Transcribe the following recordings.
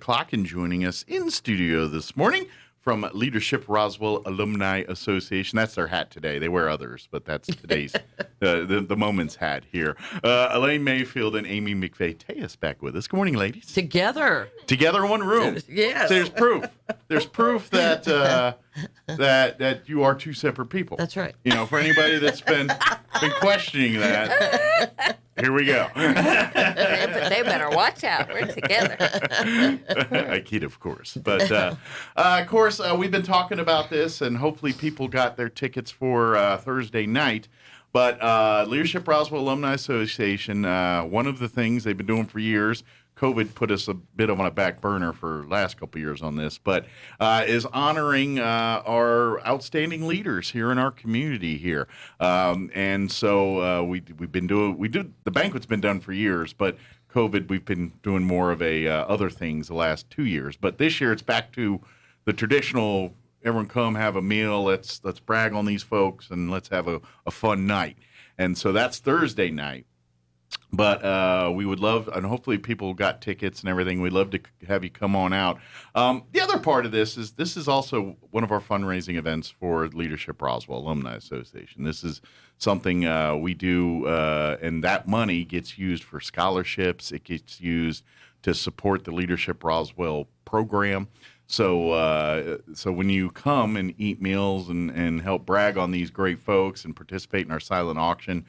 o'clock, and joining us in studio this morning from Leadership Roswell Alumni Association. That's their hat today. They wear others, but that's today's the moment's hat here. Elaine Mayfield and Amy McVay-Tellez back with us. Good morning, ladies. Together in one room. Yes. So there's proof. There's proof that that you are two separate people. That's right. You know, for anybody that's been questioning that. Here we go. They better watch out. We're together. I kid, of course. But, of course, we've been talking about this, and hopefully people got their tickets for Thursday night. But Leadership Roswell Alumni Association, one of the things they've been doing for years, COVID put us a bit on a back burner for the last couple of years on this, but is honoring our outstanding leaders here in our community here. And so the banquet's been done for years, but COVID, we've been doing more of other things the last 2 years. But this year it's back to the traditional, everyone come have a meal, let's brag on these folks, and let's have a fun night. And so that's Thursday night. But we would love, and hopefully people got tickets and everything. We'd love to have you come on out. The other part of this is also one of our fundraising events for Leadership Roswell Alumni Association. This is something we do, and that money gets used for scholarships. It gets used to support the Leadership Roswell program. So when you come and eat meals and help brag on these great folks and participate in our silent auction,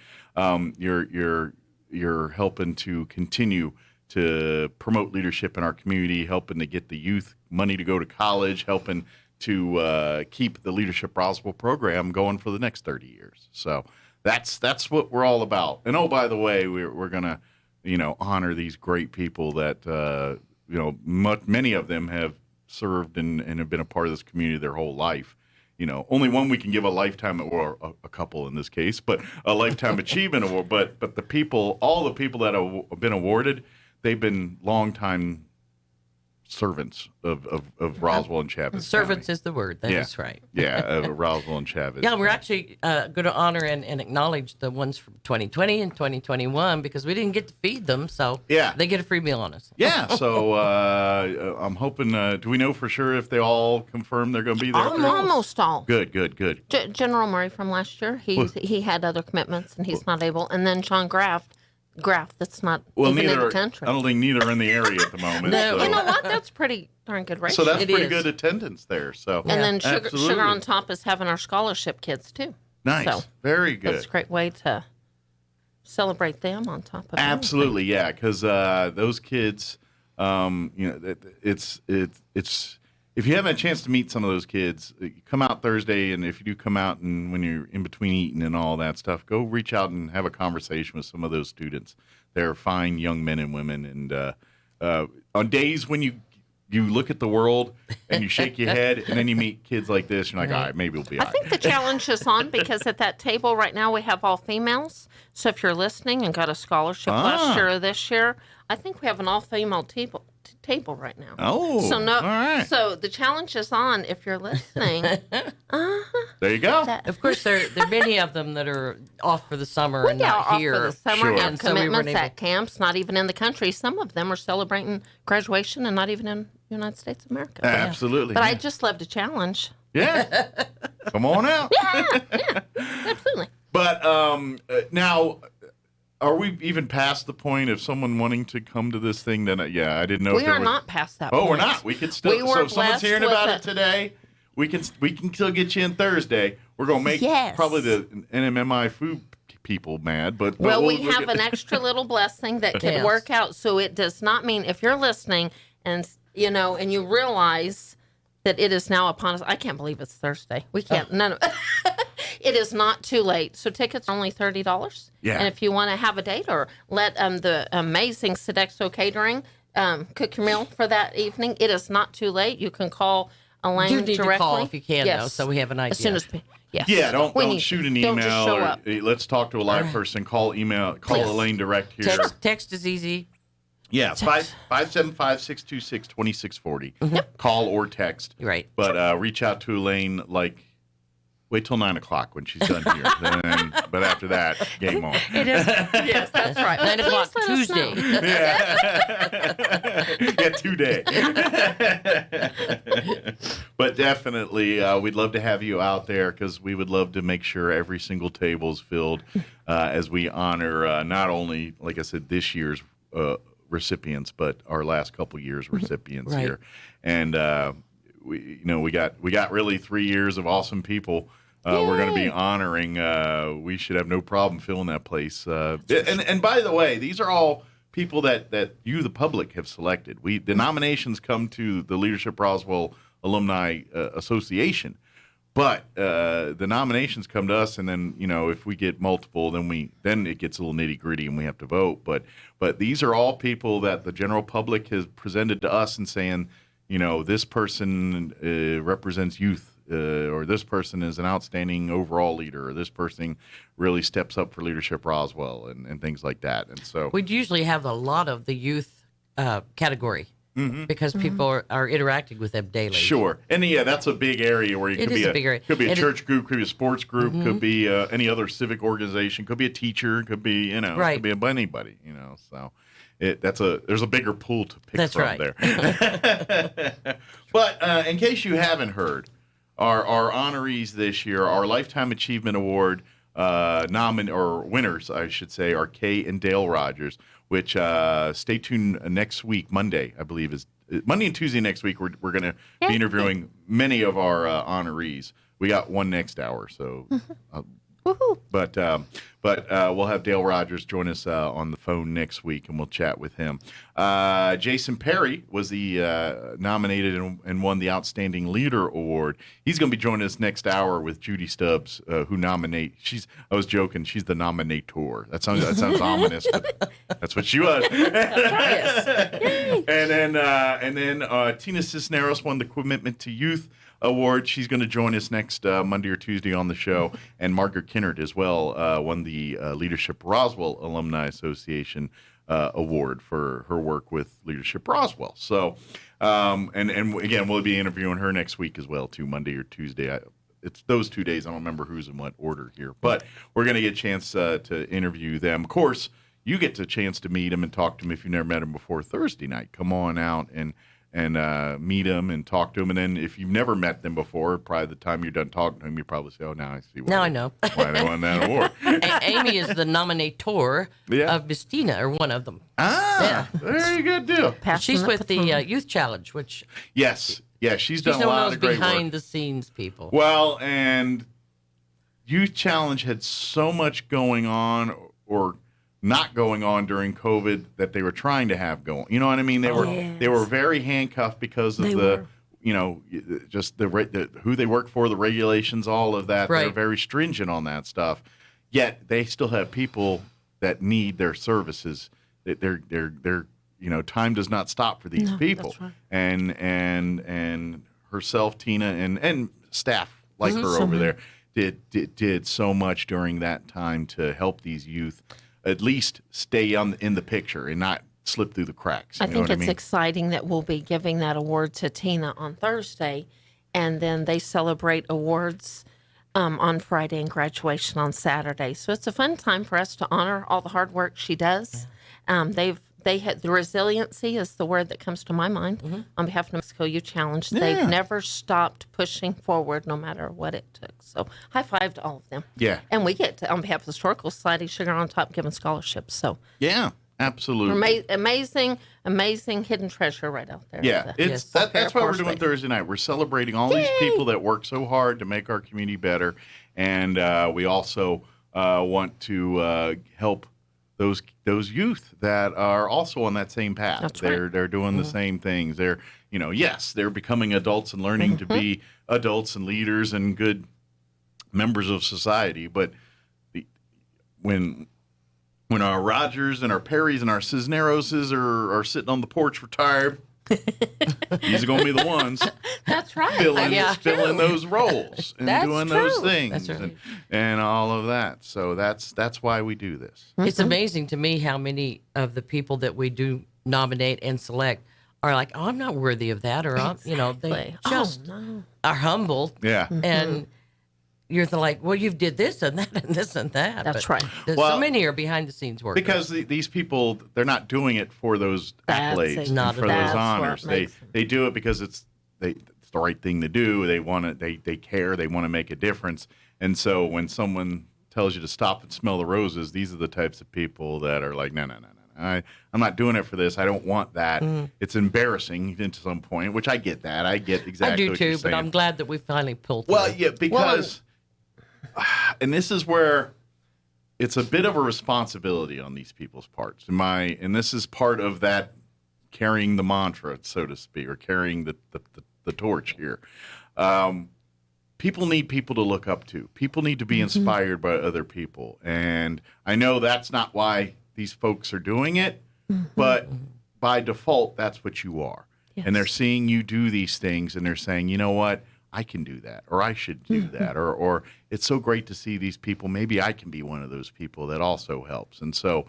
you're helping to continue to promote leadership in our community, helping to get the youth money to go to college, helping to keep the Leadership Roswell program going for the next 30 years. So that's what we're all about. And oh, by the way, we're gonna honor these great people that many of them have served and have been a part of this community their whole life. Only one we can give a lifetime, or a couple in this case, but a lifetime achievement award. But all the people that have been awarded, they've been longtime servants of Roswell and Chavez Servants County. is the word. That's right. Yeah, Roswell and Chavez. Yeah, we're actually going to honor and acknowledge the ones from 2020 and 2021 because we didn't get to feed them, so they get a free meal on us. Yeah, so I'm hoping, do we know for sure if they all confirm they're going to be there? Almost all. Good. General Murray from last year, he had other commitments and he's not able. And then Sean Graff, that's not even in the country. I don't think neither are in the area at the moment. No. So. You know what? That's pretty darn good ratio. So that's pretty good attendance there. So and then sugar on top is having our scholarship kids too. Nice, so very good. That's a great way to celebrate them on top of absolutely, yeah. Because those kids, it's if you haven't had a chance to meet some of those kids, come out Thursday, and if you do come out and when you're in between eating and all that stuff, go reach out and have a conversation with some of those students. They're fine young men and women, and on days when you look at the world and you shake your head, and then you meet kids like this, you're like, all right, maybe we'll be all right. I think the challenge is on because at that table right now we have all females. So if you're listening and got a scholarship last year or this year, I think we have an all-female table right now. Oh, so no. All right. So the challenge is on if you're listening. There you go. Of course, there are many of them that are off for the summer and not off here. For the summer, Sure. have And so we commitments weren't at camps, not even in the country. Some of them are celebrating graduation and not even in the United States of America. Absolutely. But I just love to challenge. Yeah. Come on out. Yeah, absolutely. But now, are we even past the point of someone wanting to come to this thing? Then, I didn't know. We are not past that point. Oh, we're not. We could still. So if someone's hearing about it today, we can still get you in Thursday. We're gonna make probably the NMMI food people mad, but well, we have an extra little blessing that can work out. So it does not mean if you're listening and and you realize that it is now upon us. I can't believe it's Thursday. We can't. None of. It is not too late. So tickets are only $30. Yeah. And if you want to have a date or let the amazing Sodexo Catering cook your meal for that evening, it is not too late. You can call Elaine you need directly. To call if you can, though, so we have an idea. As soon as Yeah, don't shoot an email. Don't just show up. Let's talk to a live person. Call Elaine direct here. Text is easy. Yeah, 575-626-2640. Yep. Call or text. Right. But reach out to Elaine like Wait till 9 o'clock when she's done here. But after that, game on. It is. Yes, that's right. 9 o'clock Tuesday. Yeah, 2 days. But definitely, we'd love to have you out there because we would love to make sure every single table is filled as we honor not only, like I said, this year's recipients, but our last couple years recipients here. And we got really 3 years of awesome people. We're going to be honoring. We should have no problem filling that place. And by the way, these are all people that you, the public, have selected. The nominations come to the Leadership Roswell Alumni Association, but the nominations come to us, and then if we get multiple, then it gets a little nitty gritty, and we have to vote. But these are all people that the general public has presented to us and saying, this person represents youth. Or this person is an outstanding overall leader, or this person really steps up for Leadership Roswell and things like that. And so we'd usually have a lot of the youth category because people are interacting with them daily. Sure. And that's a big area where you could be a big area. Could be a church group, could be a sports group, could be any other civic organization, could be a teacher, could be, could be anybody, so there's a bigger pool to pick from there. But in case you haven't heard, our honorees this year, our Lifetime Achievement Award winners, I should say, are Kay and Dale Rogers, which stay tuned next week, Monday, I believe, is Monday and Tuesday next week. We're going to be interviewing many of our honorees. We got one next hour, so but we'll have Dale Rogers join us on the phone next week, and we'll chat with him. Jason Perry was the nominated and won the Outstanding Leader Award. He's going to be joining us next hour with Judy Stubbs, who nominate. I was joking. She's the nominator. That sounds ominous, but that's what she was. And then Tina Cisneros won the Commitment to Youth Award. She's going to join us next Monday or Tuesday on the show. And Margaret Kinnard as well won the Leadership Roswell Alumni Association award for her work with Leadership Roswell. So, and again, we'll be interviewing her next week as well, too, Monday or Tuesday. It's those 2 days. I don't remember who's in what order here, but we're going to get a chance to interview them. Of course, you get the chance to meet them and talk to them if you've never met them before Thursday night. Come on out and meet them and talk to them. And then if you've never met them before, probably the time you're done talking to them, you probably say, oh, now I see I know why they won that award. Amy is the nominator of Miss Tina, or one of them. Very good deal. She's with the Youth Challenge, which... Yes, she's done a lot of great work. behind-the-scenes people. Well, and Youth Challenge had so much going on, or not going on during COVID, that they were trying to have going. You know what I mean? They were very handcuffed because of just who they work for, the regulations, all of that. Right. They're very stringent on that stuff. Yet they still have people that need their services. They're time does not stop for these people. That's right. And herself, Tina, and staff like her over there did so much during that time to help these youth at least stay in the picture and not slip through the cracks. I think it's exciting that we'll be giving that award to Tina on Thursday, and then they celebrate awards on Friday and graduation on Saturday. So it's a fun time for us to honor all the hard work she does. They had the resiliency is the word that comes to my mind on behalf of New Mexico Youth Challenge. Yeah. They've never stopped pushing forward, no matter what it took. So high five to all of them. Yeah, and we get to, on behalf of the Historical Society, sugar on top, giving scholarships. So yeah, absolutely amazing hidden treasure right out there. Yeah, that's what we're doing Thursday night. We're celebrating all these people that work so hard to make our community better, and we also want to help those youth that are also on that same path. That's they're doing the same things. They're they're becoming adults and learning to be adults and leaders and good members of society. But when our Rogers and our Perrys and our Cisneroses are sitting on the porch retired, these are going to be the ones. That's right. Filling those roles and doing those things. That's right. and all of that. So that's why we do this. It's amazing to me how many of the people that we do nominate and select are like, oh, I'm not worthy of that, or they just are humble. Yeah. And you're like, well, you did this and that and this and that. That's but right. So many are behind the scenes working. Because these people, they're not doing it for those accolades and for those honors. They do it because it's the right thing to do. They want to. They care. They want to make a difference. And so when someone tells you to stop and smell the roses, these are the types of people that are like, no. I'm not doing it for this. I don't want that. It's embarrassing to some point, which I get that. I get exactly what you're saying. I do too, but I'm glad that we finally pulled through. Well, yeah, because, and this is where it's a bit of a responsibility on these people's parts. And this is part of that carrying the mantra, so to speak, or carrying the torch here. People need people to look up to. People need to be inspired by other people. And I know that's not why these folks are doing it, but by default, that's what you are. Yes. And they're seeing you do these things, and they're saying, you know what, I can do that, or I should do that, or it's so great to see these people. Maybe I can be one of those people that also helps. And so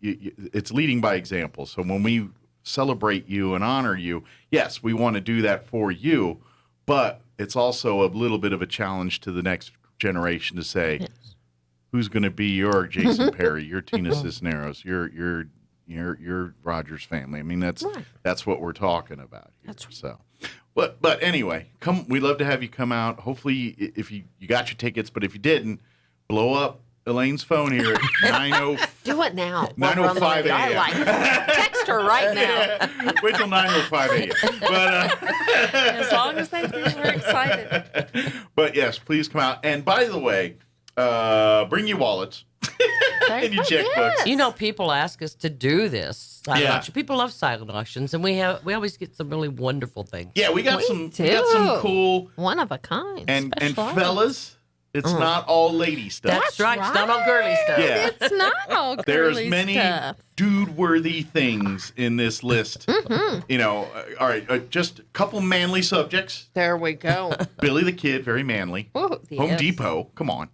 it's leading by example. So when we celebrate you and honor you, yes, we want to do that for you, but it's also a little bit of a challenge to the next generation to say, who's going to be your Jason Perry, your Tina Cisneros, your Rogers family? I mean, that's what we're talking about here. That's right. So, but anyway, we'd love to have you come out. Hopefully, if you got your tickets, but if you didn't, blow up Elaine's phone here at 90. Do it now. 9:05 a.m. Text her right now. Wait till 9:05 a.m. But as long as they do, we're excited. But yes, please come out. And by the way, bring your wallets and your checkbooks. You know, people ask us to do this silent auction. People love silent auctions, and we always get some really wonderful things. Yeah, we got some cool one of a kind. And fellas, it's not all lady stuff. That's right. It's not all girly stuff. Yeah. It's not all girly stuff. There's many dude-worthy things in this list. You know, all right, just a couple manly subjects. There we go. Billy the Kid, very manly. Ooh, Home Depot, come on.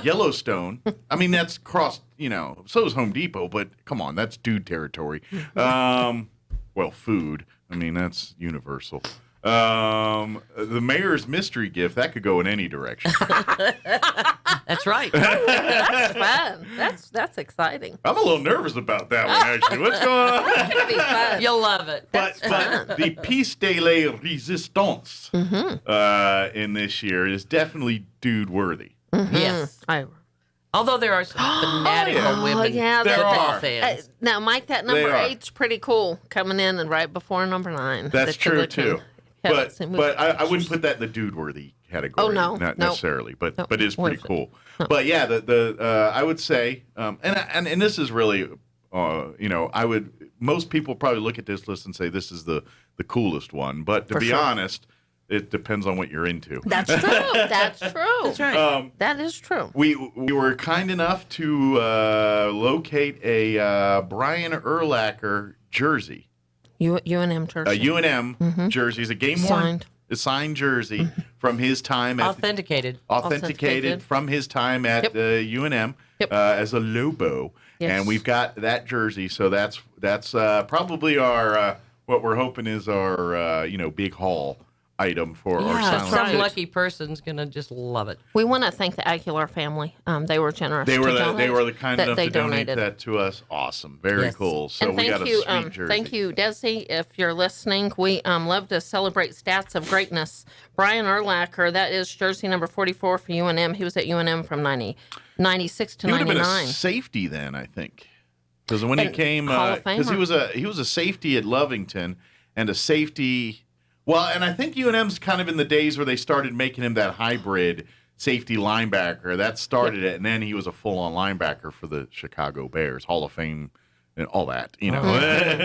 Yellowstone. I mean, that's so is Home Depot, but come on, that's dude territory. Well, food. I mean, that's universal. The mayor's mystery gift, that could go in any direction. That's right. That's fun. That's exciting. I'm a little nervous about that one, actually. What's going on? It's gonna be fun. You'll love it. But the piece de la resistance in this year is definitely dude worthy. Yes. Although there are some fanatical women football fans. Now, Mike, that number 8's pretty cool, coming in and right before number 9. That's true, too. But I wouldn't put that in the dude-worthy category. Oh, no. Not necessarily, but it's pretty cool. No. But, yeah, I would say, and this is really, most people probably look at this list and say this is the coolest one. But to be honest, it depends on what you're into. That's true. That's true. That's right. That is true. We were kind enough to locate a Brian Urlacher jersey. UNM jersey. A UNM jersey is a game-worn, signed jersey from his time at authenticated from his time at UNM as a Lobo, and we've got that jersey. So that's probably our what we're hoping is our big haul item for our silent some lucky person's gonna just love it. We want to thank the Aguilar family. They were generous. They were the kind enough to donate that to us. Awesome, very cool. So and we got a sweet jersey. Thank you, Desi. If you're listening, we love to celebrate stats of greatness. Brian Urlacher, that is jersey number 44 for UNM. He was at UNM from 96 to 99. He would have been a safety then, I think, because when he came, because he was a safety at Lovington and a safety. Well, and I think UNM's kind of in the days where they started making him that hybrid safety linebacker. That started it, and then he was a full-on linebacker for the Chicago Bears, Hall of Fame, and all that,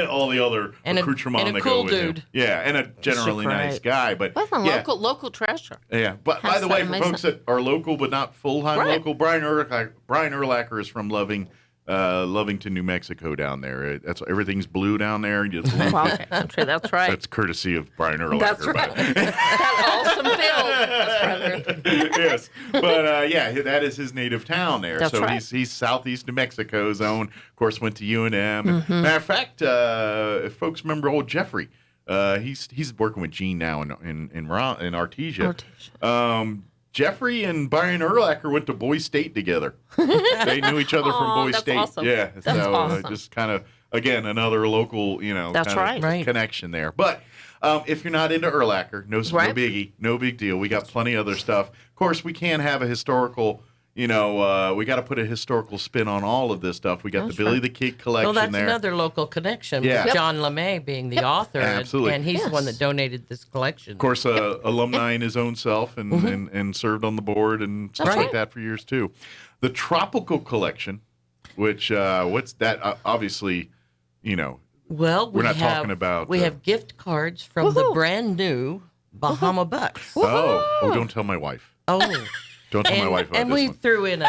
all the other accoutrements that go with him. Yeah, and a generally nice guy. But local treasure. Yeah, but by the way, for folks that are local but not full-time local, Brian Urlacher is from Lovington, New Mexico, down there. Everything's blue down there. I'm sure that's right. That's courtesy of Brian Urlacher. That's right. That awesome field. Yes, but that is his native town there. That's right. He's southeast New Mexico zone. Of course, went to UNM. Matter of fact, if folks remember old Jeffrey He's working with Gene now in Artesia. Jeffrey and Byron Urlacher went to Boise State together. They knew each other from Boise State. Awesome. Yeah, that's so awesome. just kind of again another local, That's right. connection there. But if you're not into Urlacher, no biggie, no big deal. We got plenty of other stuff. Of course, we can't have a historical. We got to put a historical spin on all of this stuff. We got the Billy the Kid collection there. Well, that's there. another local connection. Yeah. With John LeMay being the author. Absolutely. And he's the one that donated this collection. Of course, alumni in his own self and served on the board and stuff like that for years, too. The Tropical Collection, which, what's that? Obviously, well, we're not talking about... We have gift cards from the brand new Bahama Bucks. Oh, don't tell my wife. Oh. Don't tell my wife about and this we one. threw in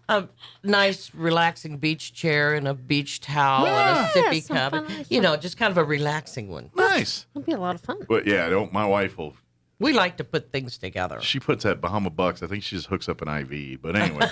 a nice, relaxing beach chair and a beach towel and a sippy cup. Just kind of a relaxing one. Nice. It'll be a lot of fun. But yeah, my wife will. We like to put things together. She puts that Bahama Bucks. I think she just hooks up an IV. But anyway,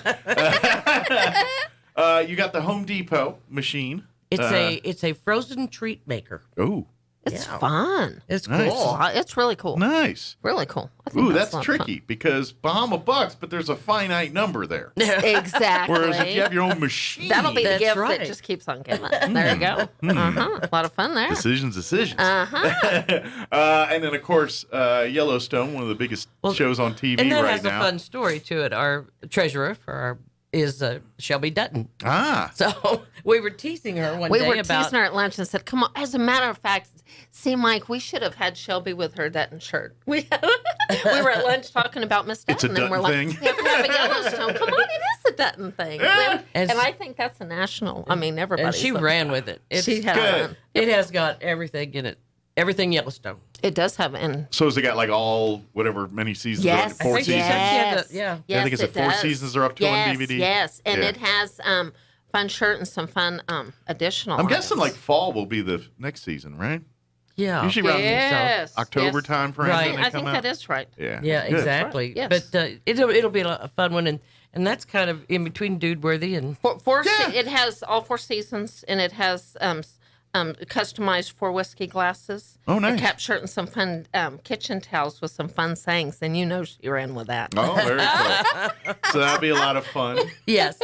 you got the Home Depot machine. It's a frozen treat maker. Oh. It's fun. It's Nice. cool. It's really cool. Nice. Really cool. I think That's a lot of tricky because Bahama Bucks, but there's a finite number there. fun. Exactly. Whereas if you have your own machine, That'll be the That's gift right. that just keeps on giving. There you go. A lot of fun there. decisions. Uh-huh. And then of course Yellowstone, one of the biggest shows on TV And that right has now. a fun story to it. Our treasurer is Shelby Dutton. Ah. So we were teasing her one We day were about... teasing her at lunch and said, come on. As a matter of fact, see, Mike, we should have had Shelby with her Dutton shirt. We were at lunch talking about Miss Dutton. It's a and we're Dutton like, thing. we have to have a Yellowstone. Come on, it is a Dutton thing. And I think that's a national. I mean, everybody. And she ran with it. She had good. fun. It has got everything in it. Everything Yellowstone. It does have an. So has it got like all whatever many seasons? Yes. Or 4 I think she seasons. said she had Yes. the- yeah. Yes, I think it's it 4 does. seasons are up to on DVD. Yes, and Yeah. it has fun shirt and some fun additional. I'm guessing items. like fall will be the next season, right? Yeah. Usually around Yes, October yes. time frame. Right. when they I come think out. that is right. Yeah. Yeah, Good. exactly. Yes. But it'll be a fun one, and that's kind of in between Dude Worthy and It has all 4 seasons, and it has customized 4 whiskey glasses. Oh, nice. A cap shirt and some fun kitchen towels with some fun sayings, and she ran with that. Oh, very cool. So that'll be a lot of fun. yes.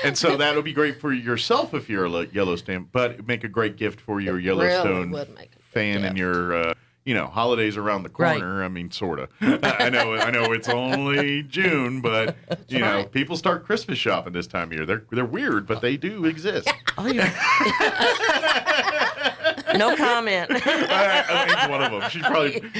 And so that'll be great for yourself if you're a Yellowstone, but make a great gift for your Yellowstone would make a good fan and gift. your, holidays around the corner. I mean, sort of. I know it's only June, but, right. people start Christmas shopping this time of year. They're weird, but they do exist. Oh, yeah. No comment. Elaine's one of them.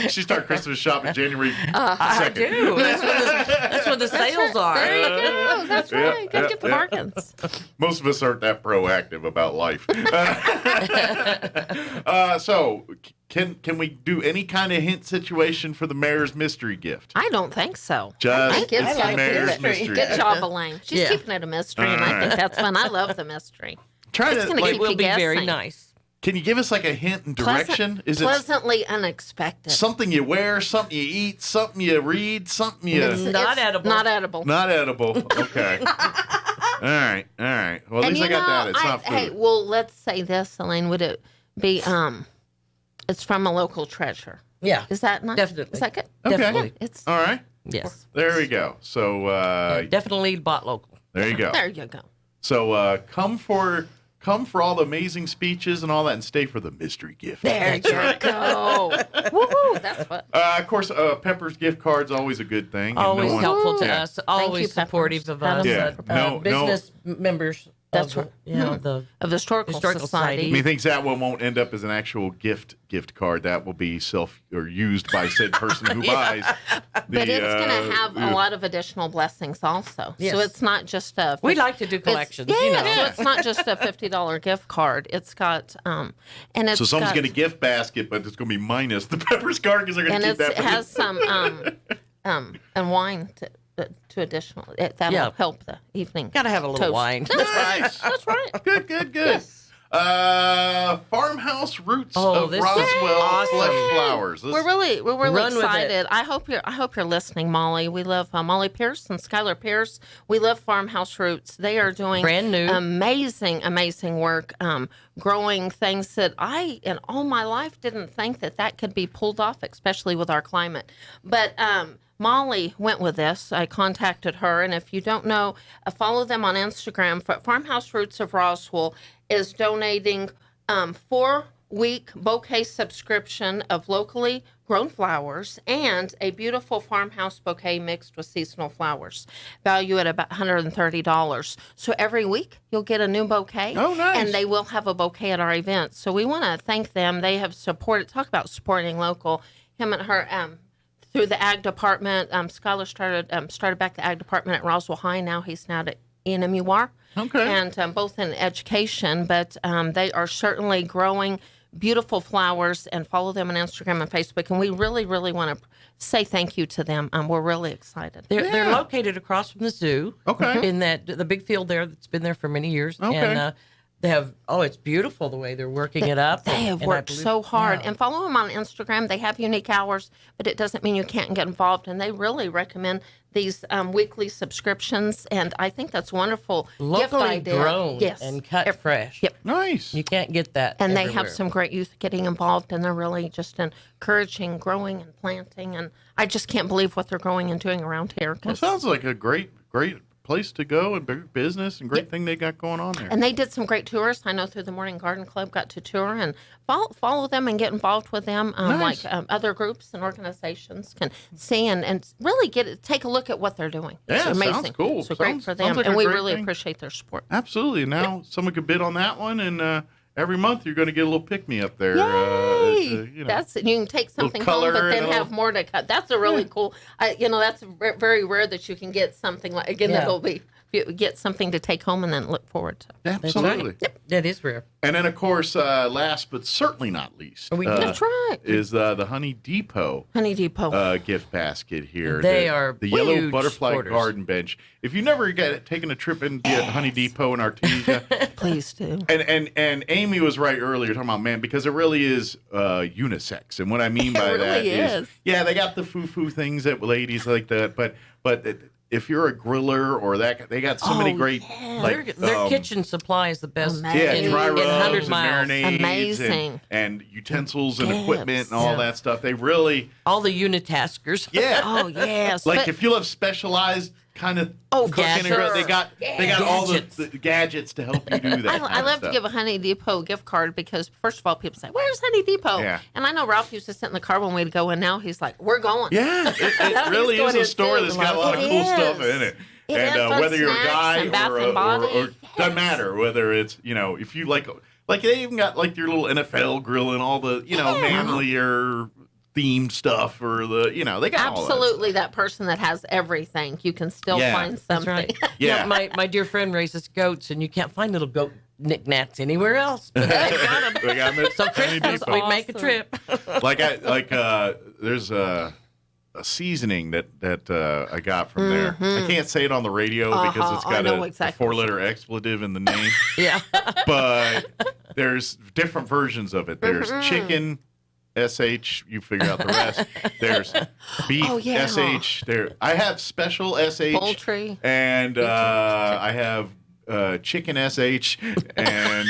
She start Christmas shopping January 2nd. I do. That's when the sales are. There you go. That's right. Yeah, Gotta get the bargains. Most of us aren't that proactive about life. So, can we do any kind of hint situation for the mayor's mystery gift? I don't think so. Just I think it's the like mayor's mystery. mystery Good gift. job, Elaine. She's Yeah. keeping it a mystery, and I think that's fun. I love the mystery. Try It's to gonna like, keep It will you be very guessing. nice. can you give us like a hint and direction? Is it pleasantly unexpected? something you wear, something you eat, something you read, something you Not edible. Not edible. not edible? Okay. All right. Well, at And least I got that. It's not food. Hey, well, let's say this, Elaine. Would it be? It's from a local treasure. Yeah. Is that not? Definitely. Is that good? Okay. Definitely. It's All right. Yes. There we go. So Definitely bought local. there you go. there you go. So come for all the amazing speeches and all that, and stay for the mystery gift. There you go. Woohoo! That's what. Of course, Pepper's gift card's always a good thing. and Always no one- helpful to Yeah. us. Always you, Peppers. supportive of Had us. them Yeah. business members. That's of, right. the Of the Historical Historical Society. I mean, thinks that one won't end up as an actual gift card. That will be used by said person who buys. But it's going to have a lot of additional blessings also. Yes. So it's not just a. We like to do collections. Yeah, you know. so it's not just a $50 gift card. It's got and it's So someone's got, getting a gift basket, but it's going to be minus the Pepper's card because they're going and to keep it that. has some and wine to additional. That'll Yeah. help the evening. Gotta have a little toast. wine. That's right. That's right. Good. Yes. Farmhouse roots Oh, of this is Roswell awesome. Flesh Flowers. We're really Run with excited. I hope you're listening, Molly. We love Molly Pierce and Skylar Pierce. We love Farmhouse Roots. They are doing Brand new. amazing work growing things that I, in all my life, didn't think that could be pulled off, especially with our climate. But Molly went with this. I contacted her, and if you don't know, follow them on Instagram. Farmhouse Roots of Roswell is donating 4-week bouquet subscription of locally grown flowers and a beautiful farmhouse bouquet mixed with seasonal flowers, value at about $130. So every week you'll get a new bouquet. Oh, nice. And they will have a bouquet at our event. So we want to thank them. They have supported, talk about supporting local, him and her, through the ag department. Skylar started back the ag department at Roswell High. Now he's at NMUR. Okay. And both in education, but they are certainly growing beautiful flowers, and follow them on Instagram and Facebook. And we really, really want to say thank you to them. We're really excited. They're located across from the zoo. Okay. In the big field there that's been there for many years. Okay. And they have, it's beautiful the way they're working it up. They have worked so hard. Yeah. And follow them on Instagram. They have unique hours, but it doesn't mean you can't get involved. And they really recommend these weekly subscriptions. And I think that's wonderful. Locally gift idea. grown and cut fresh. Yep. Nice. You can't get that And everywhere. they have some great youth getting involved, and they're really just encouraging growing and planting. And I just can't believe what they're growing and doing around here. Well, sounds like a great place to go, and big business, and great thing they got going on there. And they did some great tours. I know through the Morning Garden Club got to tour, and follow them and get involved with them. Nice. Like other groups and organizations can see and really take a look at what they're doing. Yeah, it's amazing. Sounds cool. So great for them, sounds like and a we great really thing. appreciate their support. Absolutely. Now someone could bid on that one, and every month you're going to get a little pick-me up there. Yay! That's you can take something home, but then have more to cut. That's a really cool. That's very rare that you can get something like that'll be. You get something to take home and then look forward to. Absolutely. Right. Yep. That is rare. And then, of course, last but certainly not least, that's right, is the Honey Depot gift basket here. They are the yellow huge butterfly supporters. garden bench. If you never taken a trip into Honey Depot in Artesia, please do. And Amy was right earlier talking about, man, because it really is unisex. And what I mean by that is, they got the foo-foo things that ladies like that, but if you're a griller or that, they got so many great their kitchen supply is the best. Amazing. Dry rubs in 100 and miles. marinades Amazing. and utensils and equipment and all that stuff. They really all the unitaskers. Yeah. Oh yes. Like if you love specialized kind of cooking, they got all the gadgets to help you do that. I love to give a Honey Depot gift card because first of all, people say, "Where's Honey Depot?" Yeah. And I know Ralph used to sit in the car when we'd go, and now he's like, "We're going." Yeah, it really is a store that's got a lot of cool stuff in it. And whether you're a guy or doesn't matter whether it's if you like they even got like your little NFL grill and all the manlier themed stuff or they got absolutely all that person that has everything. You can still find something. That's right. Yeah, my dear friend raises goats, and you can't find little goat knickknacks anywhere else. But they got them. So Christmas we make a trip. There's a seasoning that I got from there. I can't say it on the radio because it's got a 4-letter expletive in the name. Yeah. But there's different versions of it. There's chicken SH, you figure out the rest. There's beef SH. I have special SH. Poultry. And I have chicken SH, and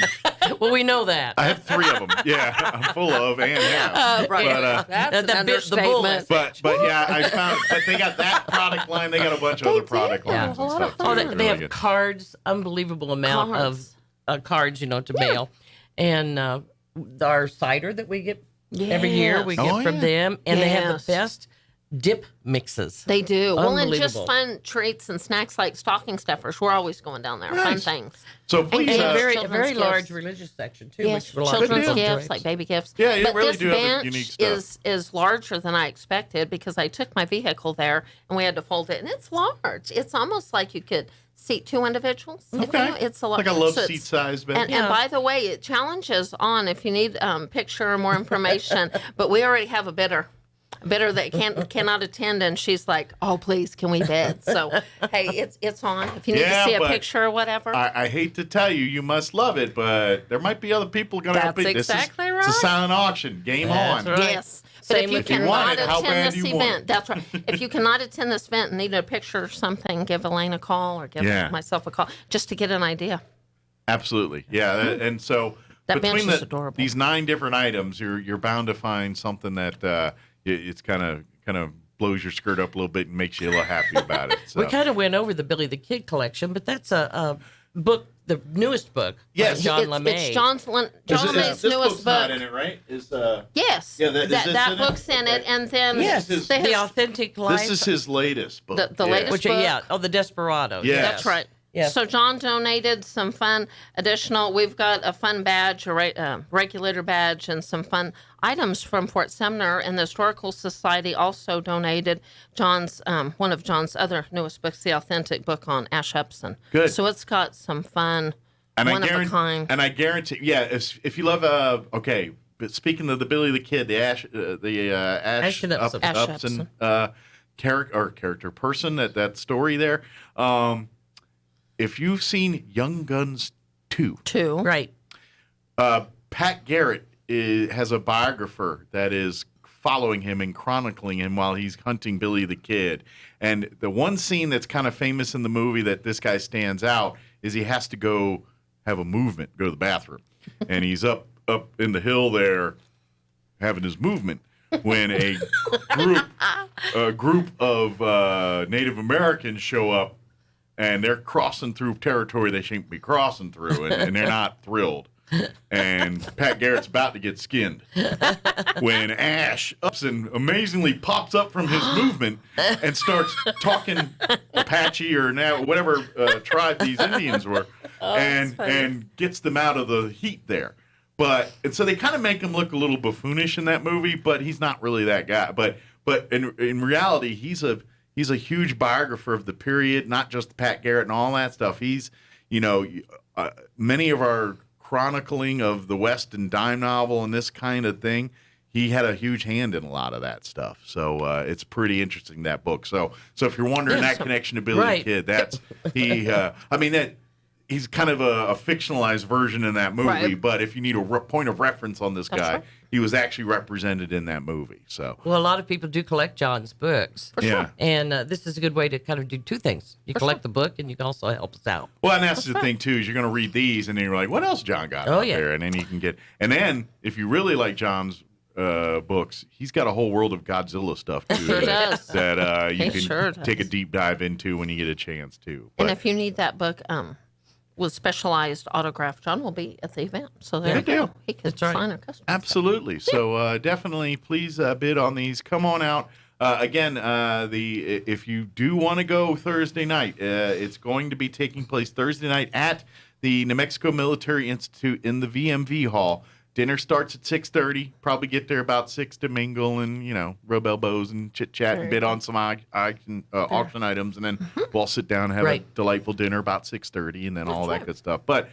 well, we know that. I have 3 of them. Yeah, I'm full of and have. Right. But, that's an understatement. But I found that they got that product line. They got a bunch of other product lines and stuff too. They have cards, unbelievable amount of cards, to mail, and our cider that we get every year we get from them, and they have the best dip mixes. They do. Well, and just fun treats and snacks like stocking stuffers. We're always going down there. Fun things. So please, and a very large religious section too. Yes, children's gifts like baby gifts. Yeah, you but really this do have bench unique stuff. is larger than I expected because I took my vehicle there and we had to fold it, and it's large. It's almost like you could seat 2 individuals. Okay. It's a lot. Like a love seat size bench. And by the way, it challenges on if you need picture or more information. But we already have a bidder that cannot attend, and she's like, "Oh, please, can we bid?" So, hey, it's on. If you need to see a picture or whatever. I hate to tell you, you must love it, but there might be other people going to help it. Exactly right. It's a silent auction. Game on. Right. Yes. But if you cannot attend this event, want. that's right. If you cannot attend this event and need a picture or something, give Elaine a call or give myself a call just to get an idea. Absolutely. Yeah. And so That bench between is adorable. these 9 different items, you're bound to find something that it's kind of blows your skirt up a little bit and makes you a little happy about it. So. We kind of went over the Billy the Kid collection, but that's a book, the newest book. Yes, by John LeMay. It's John LeMay's newest book. Not in it, right? Yes. Yeah, that book's in it, and then yes, the authentic life. This is his latest book. The latest which book. the Desperado. Yes. That's right. Yes. So John donated some fun additional. We've got a fun badge, a regulator badge, and some fun items from Fort Sumner. And the Historical Society also donated John's one of John's other newest books, the authentic book on Ash Hepson. Good. So it's got some fun, and one of a kind. And I guarantee, if you love okay. But speaking of the Billy the Kid, the Ash Hepson character person, that story there. If you've seen Young Guns 2, right? Pat Garrett has a biographer that is following him and chronicling him while he's hunting Billy the Kid. And the one scene that's kind of famous in the movie that this guy stands out is he has to go have a movement, go to the bathroom, and he's up in the hill there having his movement when a group of Native Americans show up. And they're crossing through territory they shouldn't be crossing through, and they're not thrilled. And Pat Garrett's about to get skinned when Ash ups and amazingly pops up from his movement and starts talking Apache or now whatever tribe these Indians were, and gets them out of the heat there. And so they kind of make him look a little buffoonish in that movie, but he's not really that guy. But in reality, he's a huge biographer of the period, not just Pat Garrett and all that stuff. He's, many of our chronicling of the West and Dime novel and this kind of thing, he had a huge hand in a lot of that stuff. So it's pretty interesting, that book. So if you're wondering that connection to Billy the Kid, that's he's kind of a fictionalized version in that movie. Right. But if you need a point of reference on this guy, he was actually represented in that movie. So a lot of people do collect John's books. Yeah. And this is a good way to kind of do two things. You collect the book, and you can also help us out. Well, and that's the thing, too, is you're going to read these, and then you're like, what else John got out there? And then you can get... And then, if you really like John's books, he's got a whole world of Godzilla stuff, too. Sure does. That you can take a deep dive into when you get a chance, too. And if you need that book... with specialized autograph, John will be at the event. So there you go. He can sign a custom. Absolutely. So definitely, please bid on these. Come on out. Again, if you do want to go Thursday night, it's going to be taking place Thursday night at the New Mexico Military Institute in the VMV Hall. Dinner starts at 6:30. Probably get there about 6 to mingle and, rub elbows and chit-chat and bid on some auction items. And then we'll all sit down and have a delightful dinner about 6:30 and then all that good stuff. But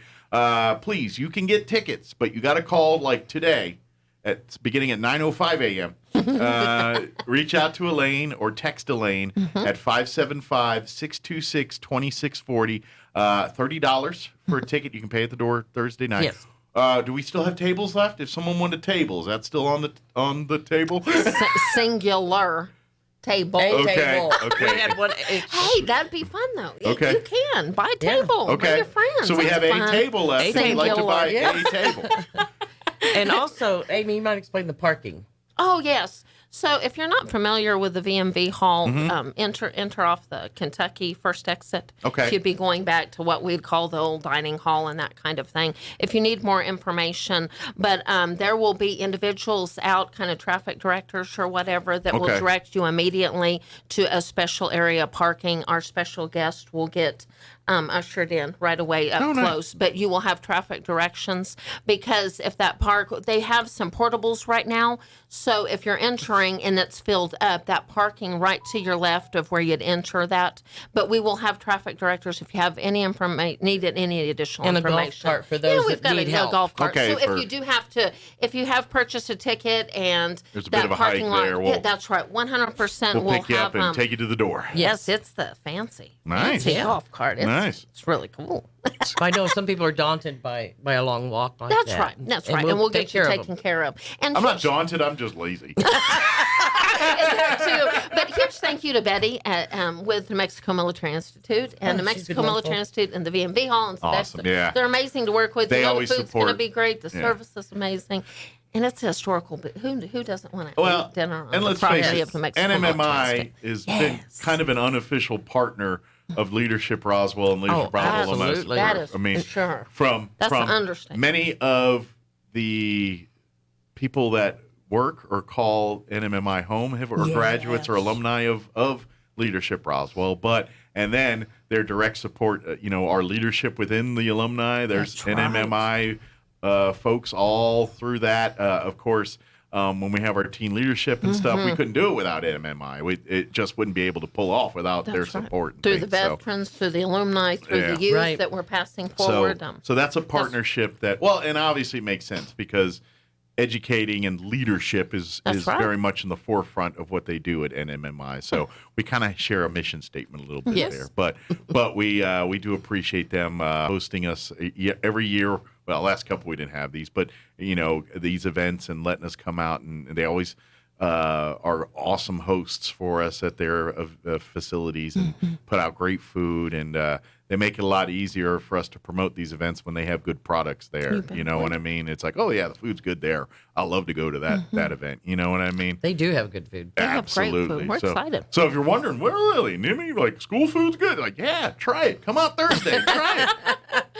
please, you can get tickets, but you got to call like today beginning at 9:05 a.m. Reach out to Elaine or text Elaine at 575-626-2640. $30 for a ticket. You can pay at the door Thursday night. Yes. Do we still have tables left? If someone wanted tables, that's still on the table. Singular table. Okay. We had one. Hey, that'd be fun though. Okay. You can buy a table. Okay. Bring your friends. So we have a table left. If you'd like to buy a table. And also, Amy, you might explain the parking. Oh yes. So if you're not familiar with the VMV Hall, enter off the Kentucky first exit. Okay. If you'd be going back to what we'd call the old dining hall and that kind of thing. If you need more information, but there will be individuals out, kind of traffic directors or whatever, that will direct you immediately to a special area parking. Our special guest will get ushered in right away up close. But you will have traffic directions, because if that park, they have some portables right now. So if you're entering and it's filled up, that parking right to your left of where you'd enter that. But we will have traffic directors if you have any needed any additional information. And a golf cart for those we've that got need a help. golf cart. Okay, so if you do have to, if you have purchased a ticket and there's a that bit of a parking hike lot, there, that's right, 100%. We'll pick you up and have, take you to the door. Yes, it's the fancy golf cart. It's really cool. I know some people are daunted by a long walk like that. That's right. And we'll get you taken care of. And I'm not daunted. I'm just lazy. there too. But huge thank you to Betty with the Mexico Military Institute and the Mexico Military Institute and the VMV Hall and Awesome, yeah. They're amazing to work with. They the always food's support. going to be great. The service is amazing. And it's historical, but who doesn't want to eat dinner on the property of the Mexico NMMI has been kind of an unofficial partner of Leadership Roswell and Leadership Roswell alumni. Absolutely. That is I mean, for sure. From That's an understatement. many of the people that work or call NMMI home are graduates or alumni of Leadership Roswell, and then their direct support, our leadership within the alumni. There's NMMI folks all through that. Of course, when we have our teen leadership and stuff, we couldn't do it without NMMI. It just wouldn't be able to pull off without their support. Through the veterans, through the alumni, through the youth that we're passing forward. So that's a partnership and obviously it makes sense because educating and leadership is very much in the forefront of what they do at NMMI. So we kind of share a mission statement a little bit there. But we do appreciate them hosting us every year. Well, last couple we didn't have these, but these events and letting us come out, and they always are awesome hosts for us at their facilities and put out great food, and they make it a lot easier for us to promote these events when they have good products there. You know what I mean? It's like, oh yeah, the food's good there. I'll love to go to that event. You know what I mean? They do have good food. They Absolutely. have great food. We're excited. So if you're wondering, well, really, like school food's good. Like, yeah, try it. Come out Thursday. Try it.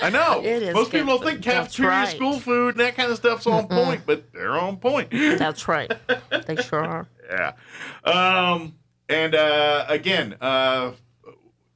I know. Most people don't think cafeteria school food and that kind of stuff's on point, but they're on point. That's right. They sure are. Yeah. And again,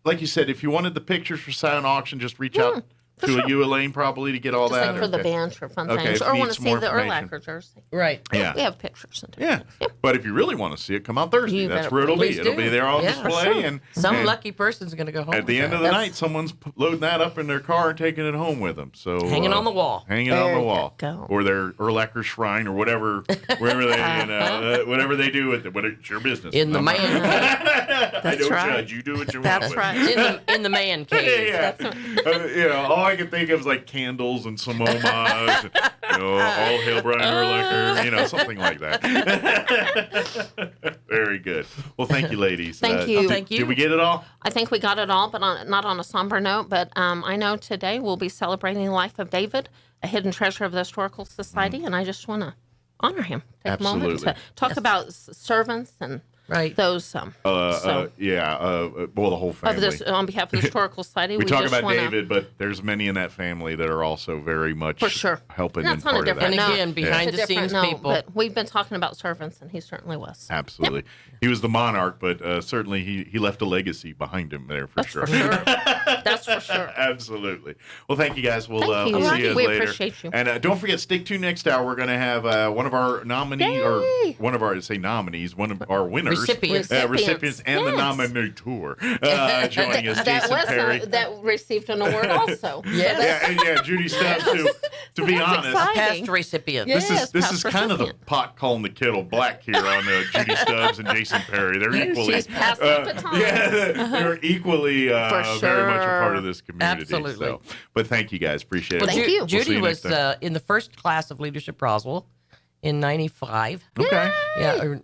like you said, if you wanted the pictures for silent auction, just reach out to you, Elaine, probably to get all just that. Like for the bench for fun things. Or want to see the Erlacher jersey. Right. Yeah. We have pictures. Yeah. But if you really want to see it, come out Thursday. That's where it'll be. It'll be there on display. Sure. And some lucky person's going to go home. At the end of the night, someone's loading that up in their car and taking it home with them. So hanging on the wall. Hanging on the wall. Or their Erlacher shrine or whatever, wherever they, whatever they do with it. But it's your business. In the man cave. I don't judge. You do what you want. That's right. In the man cave. Yeah. All I can think of is like candles and some homage, all hail Brian Erlacher, something like that. Very good. Well, thank you, ladies. Thank you. Thank you. Did we get it all? I think we got it all, but not on a somber note. But I know today we'll be celebrating the life of David, a hidden treasure of the Historical Society, and I just want to honor him. Take a moment to talk about servants and those. Well, the whole family. On behalf of the Historical Society, we talk about David, but there's many in that family that are also very much helping and part of that. And again, behind the scenes people. But we've been talking about servants, and he certainly was. Absolutely. He was the monarch, but certainly he left a legacy behind him there for sure. That's for sure. Absolutely. Well, thank you guys. We'll see you we later. Appreciate you. And don't forget, stick tuned next hour. We're going to have one of our nominees, or one of our one of our winners. Recipients and the nominator joining us, Jason Perry. That received an award also. Judy Stubbs, to be honest. Past recipient. This is kind of the pot calling the kettle black here on Judy Stubbs and Jason Perry. They're equally. She's passed the baton. They're equally very much a part of this community. Absolutely. So, but thank you guys. Appreciate it. Thank you. Judy was in the first class of Leadership Roswell in 95. Okay. Yeah, or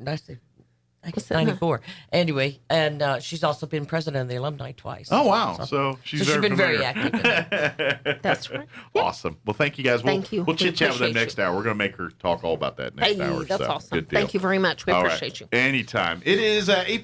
I guess 94. Anyway, and she's also been president of the alumni twice. Oh, wow. So she's been very active in that. That's right. Awesome. Well, thank you guys. Thank you. We'll chit-chat with them next hour. We're going to make her talk all about that next hour. That's so, awesome. Good deal. Thank you very much. We appreciate you. Anytime. It is 8:50.